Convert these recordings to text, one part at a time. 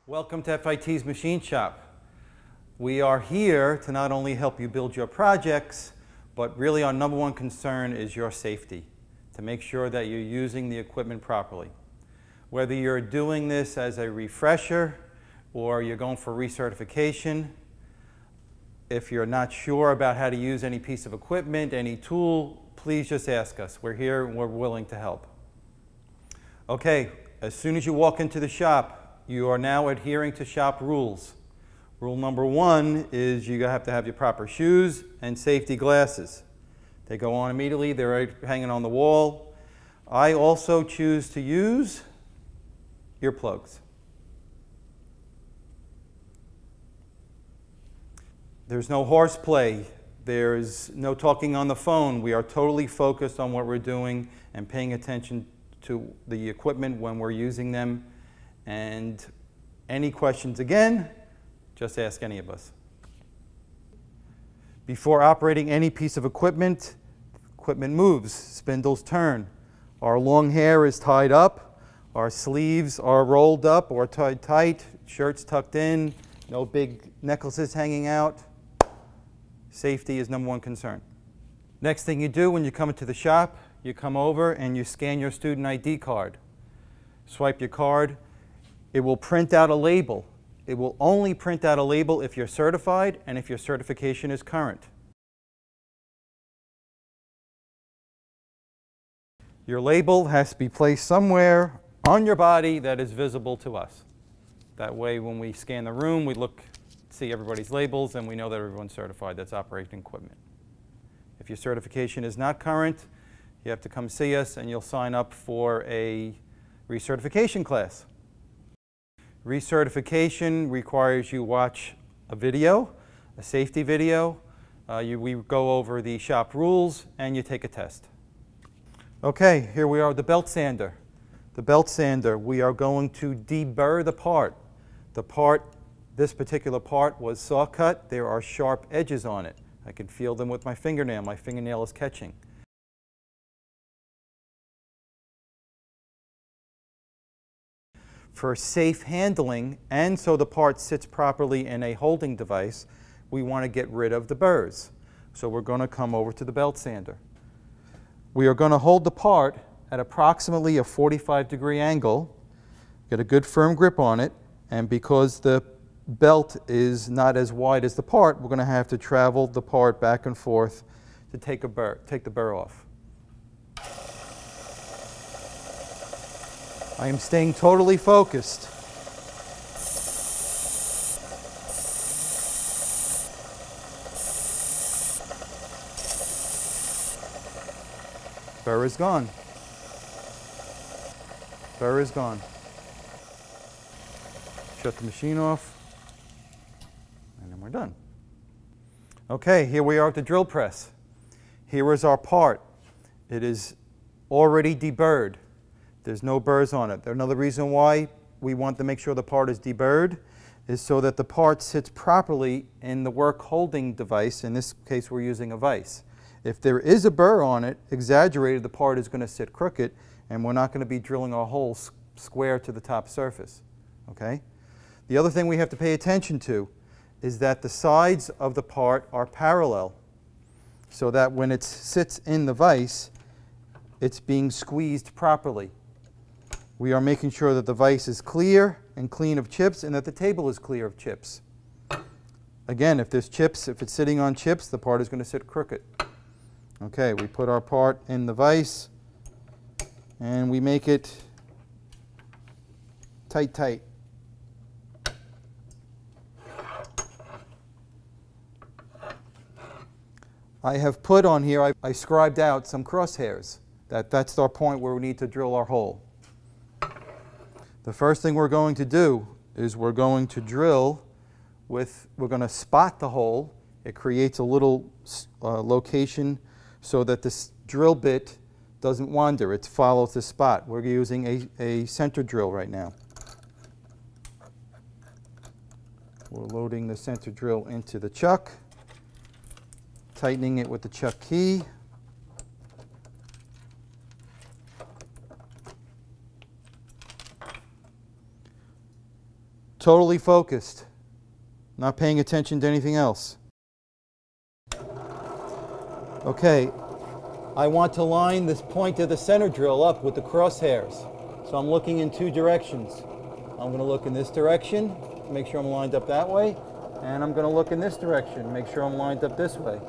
Welcome to FIT's Machine Shop. We are here to not only help you build your projects, but really our number one concern is your safety, to make sure that you're using the equipment properly. Whether you're doing this as a refresher or you're going for recertification, if you're not sure about how to use any piece of equipment, any tool, please just ask us. We're here and we're willing to help. Okay, as soon as you walk into the shop, you are now adhering to shop rules. Rule number one is you have to have your proper shoes and safety glasses. They go on immediately, they're right hanging on the wall. I also choose to use earplugs. There's no horseplay. There's no talking on the phone. We are totally focused on what we're doing and paying attention to the equipment when we're using them. And any questions, again, just ask any of us. Before operating any piece of equipment, equipment moves, spindles turn. Our long hair is tied up, our sleeves are rolled up or tied tight, shirts tucked in, no big necklaces hanging out. Safety is number one concern. Next thing you do when you come into the shop, you come over and you scan your student ID card. Swipe your card. It will print out a label. It will only print out a label if you're certified and if your certification is current. Your label has to be placed somewhere on your body that is visible to us. That way when we scan the room, we see everybody's labels and we know that everyone's certified that's operating equipment. If your certification is not current, you have to come see us and you'll sign up for a recertification class. Recertification requires you watch a video, a safety video. We go over the shop rules and you take a test. Okay, here we are with the belt sander. The belt sander, we are going to deburr the part. This particular part was saw cut. There are sharp edges on it. I can feel them with my fingernail. My fingernail is catching. For safe handling, and so the part sits properly in a holding device, we want to get rid of the burrs. So we're going to come over to the belt sander. We are going to hold the part at approximately a 45-degree angle, get a good firm grip on it, and because the belt is not as wide as the part, we're going to have to travel the part back and forth to take the burr off. I am staying totally focused. Burr is gone. Burr is gone. Shut the machine off, and then we're done. Okay, here we are at the drill press. Here is our part. It is already deburred. There's no burrs on it. Another reason why we want to make sure the part is deburred is so that the part sits properly in the work holding device. In this case, we're using a vise. If there is a burr on it, exaggerated, the part is going to sit crooked, and we're not going to be drilling our hole square to the top surface. Okay? The other thing we have to pay attention to is that the sides of the part are parallel, so that when it sits in the vise, it's being squeezed properly. We are making sure that the vise is clear and clean of chips and that the table is clear of chips. Again, if there's chips, if it's sitting on chips, the part is going to sit crooked. Okay, we put our part in the vise and we make it tight, tight. I have put on here, I scribed out some crosshairs. That's our point where we need to drill our hole. The first thing we're going to do is we're going to drill we're going to spot the hole. It creates a little location so that this drill bit doesn't wander. It follows the spot. We're using a center drill right now. We're loading the center drill into the chuck, tightening it with the chuck key. Totally focused. Not paying attention to anything else. Okay, I want to line this point of the center drill up with the crosshairs. So I'm looking in two directions. I'm going to look in this direction, make sure I'm lined up that way, and I'm going to look in this direction, make sure I'm lined up this way.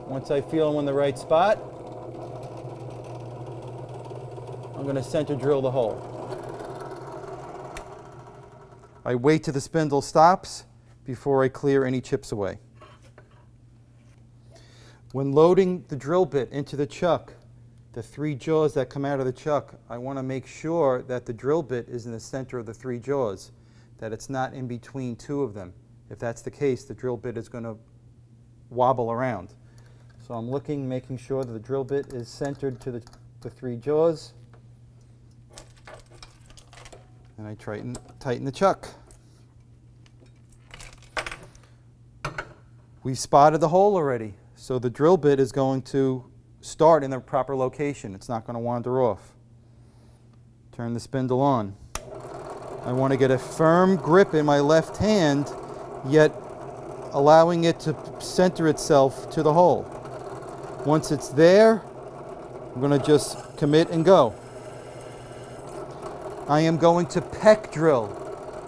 Once I feel I'm in the right spot, I'm going to center drill the hole. I wait till the spindle stops before I clear any chips away. When loading the drill bit into the chuck, the three jaws that come out of the chuck, I want to make sure that the drill bit is in the center of the three jaws, that it's not in between two of them. If that's the case, the drill bit is going to wobble around. So I'm looking, making sure that the drill bit is centered to the three jaws. And I tighten the chuck. We've spotted the hole already. So the drill bit is going to start in the proper location. It's not going to wander off. Turn the spindle on. I want to get a firm grip in my left hand, yet allowing it to center itself to the hole. Once it's there, I'm going to just commit and go. I am going to peck drill,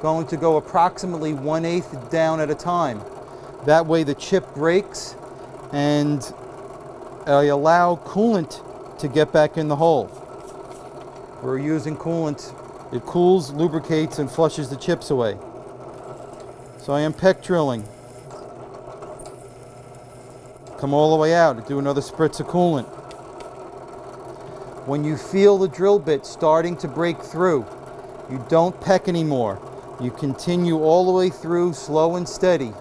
going to go approximately 1/8 down at a time. That way the chip breaks and I allow coolant to get back in the hole. We're using coolant. It cools, lubricates, and flushes the chips away. So I am peck drilling. Come all the way out, do another spritz of coolant. When you feel the drill bit starting to break through, you don't peck anymore. You continue all the way through, slow and steady.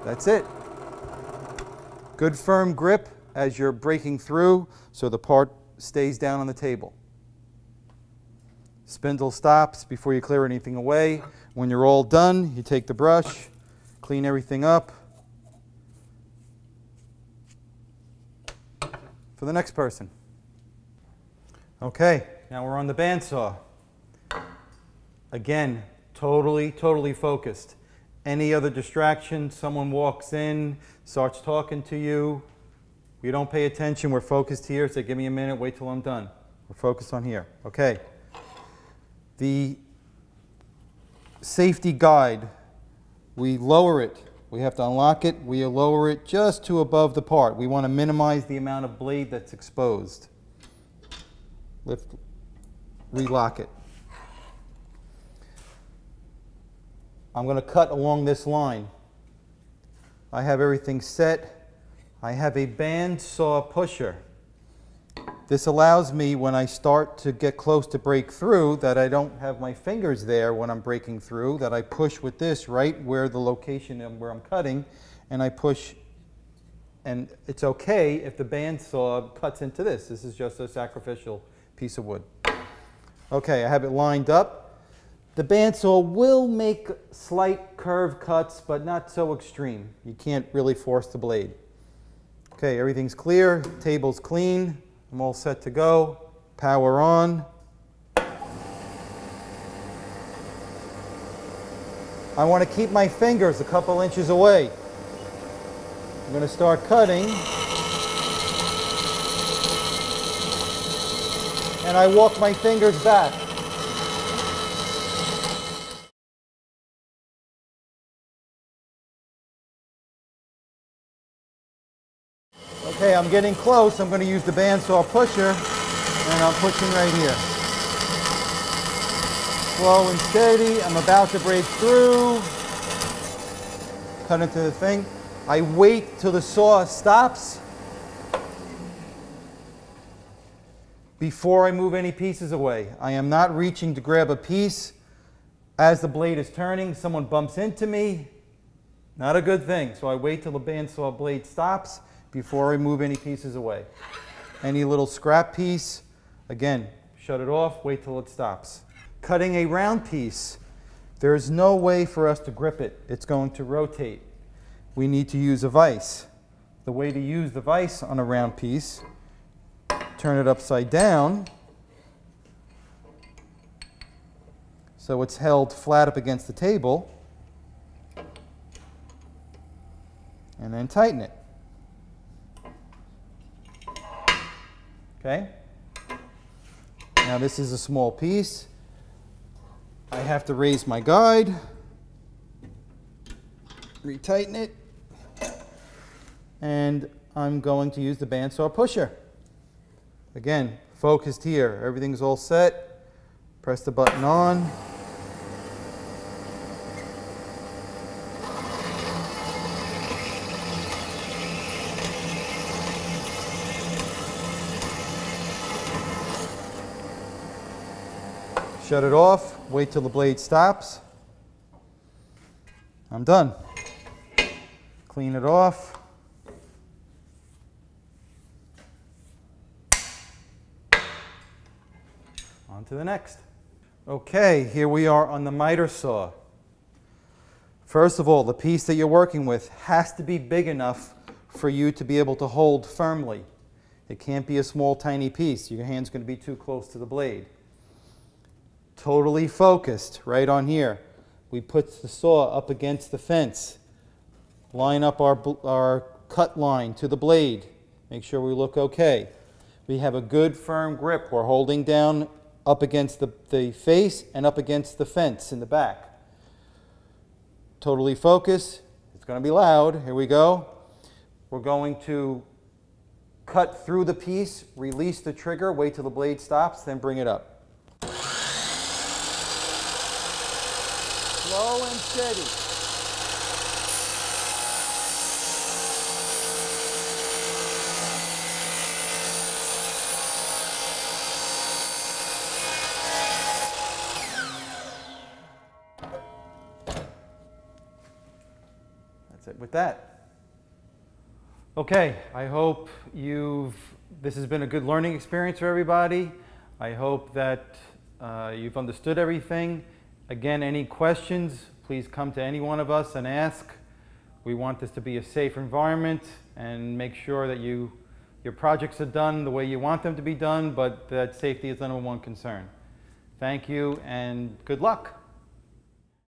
That's it. Good firm grip as you're breaking through so the part stays down on the table. Spindle stops before you clear anything away. When you're all done, you take the brush, clean everything up. For the next person. Okay, now we're on the bandsaw. Again, totally focused. Any other distraction, someone walks in, starts talking to you, we don't pay attention, we're focused here, say give me a minute, wait till I'm done. We're focused on here. Okay. The safety guide, we lower it. We have to unlock it, we lower it just to above the part. We want to minimize the amount of blade that's exposed. Lift, relock it. I'm going to cut along this line. I have everything set. I have a bandsaw pusher. This allows me, when I start to get close to break through, that I don't have my fingers there when I'm breaking through, that I push with this right where the location and where I'm cutting, and I push, and it's okay if the bandsaw cuts into this. This is just a sacrificial piece of wood. Okay, I have it lined up. The bandsaw will make slight curve cuts, but not so extreme. You can't really force the blade. Okay, everything's clear, table's clean, I'm all set to go. Power on. I want to keep my fingers a couple inches away. I'm going to start cutting. And I walk my fingers back. Okay, I'm getting close. I'm going to use the bandsaw pusher, and I'm pushing right here. Slow and steady. I'm about to break through. Cut into the thing. I wait till the saw stops before I move any pieces away. I am not reaching to grab a piece. As the blade is turning, someone bumps into me. Not a good thing. So I wait till the bandsaw blade stops before I move any pieces away. Any little scrap piece, again, Shut it off, wait till it stops. Cutting a round piece, there is no way for us to grip it. It's going to rotate. We need to use a vise. The way to use the vise on a round piece, turn it upside down so it's held flat up against the table, and then tighten it. Okay? Now this is a small piece. I have to raise my guide, retighten it, and I'm going to use the bandsaw pusher. Again, focused here. Everything's all set. Press the button on. Shut it off, wait till the blade stops. I'm done. Clean it off. On to the next. Okay, here we are on the miter saw. First of all, the piece that you're working with has to be big enough for you to be able to hold firmly. It can't be a small, tiny piece. Your hand's going to be too close to the blade. Totally focused right on here. We put the saw up against the fence. Line up our cut line to the blade. Make sure we look okay. We have a good firm grip. We're holding down up against the face and up against the fence in the back. Totally focused. It's going to be loud. Here we go. We're going to cut through the piece, release the trigger, wait till the blade stops, then bring it up. Slow and steady. That's it with that. Okay, I hope this has been a good learning experience for everybody. I hope that you've understood everything. Again, any questions, please come to any one of us and ask. We want this to be a safe environment and make sure that your projects are done the way you want them to be done, but that safety is the number one concern. Thank you and good luck.